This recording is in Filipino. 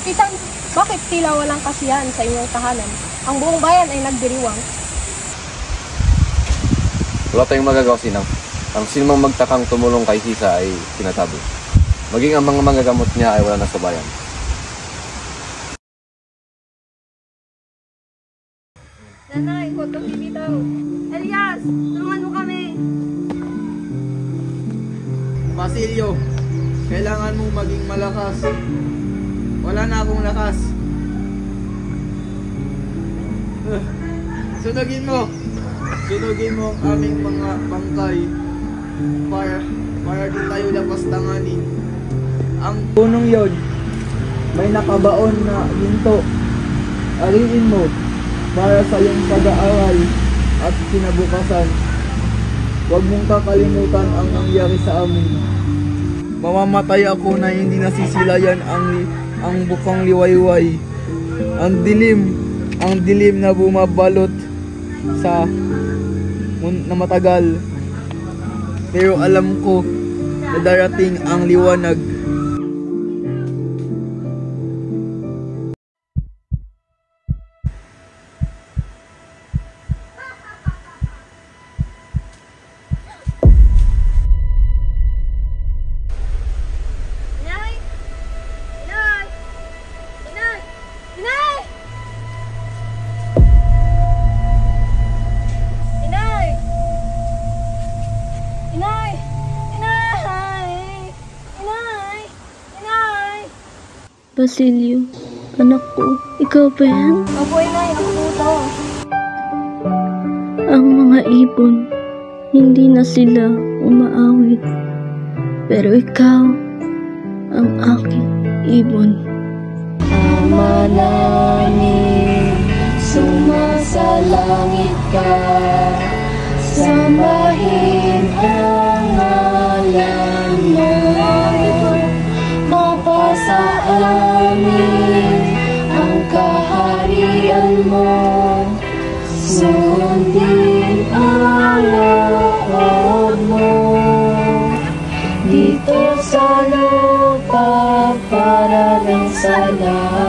Kapitan, bakit tila walang kasiyahan sa inyong tahanan? Ang buong bayan ay nagdiriwang. Wala tayong magagawa, Sinang. Ang sinumang magtakang tumulong kay Hisa ay tinataboy. Maging ang mga manggagamot niya ay wala na sa bayan. Nanay, huwag kang bibitaw. Elias, tulungan mo kami. Basilio, kailangan mong maging malakas. Wala na akong lakas. Sunugin mo ang aming mga bangkay para di tayo lapas tanganin. Ang punong yon, may nakabaon na ginto. Ariin mo para sa iyong pag-aaral at kinabukasan. Huwag mong kakalimutan ang nangyari sa amin. Mamamatay ako na hindi nasisilayan ang bukang liwayway. Ang dilim na bumabalot sa na matagal. Pero alam ko na darating ang liwanag. Basilio, anak ko, ikaw ba yan? Opo, inay, ako po ito. Ang mga ibon, hindi na sila umaawit. Pero ikaw, ang aking ibon. Ama namin, sumasalangit ka, sambahin ang ngalan mo. Mapasa amin ang kaharian mo, sundin ang loob mo. Dito sa lupa para ng sala.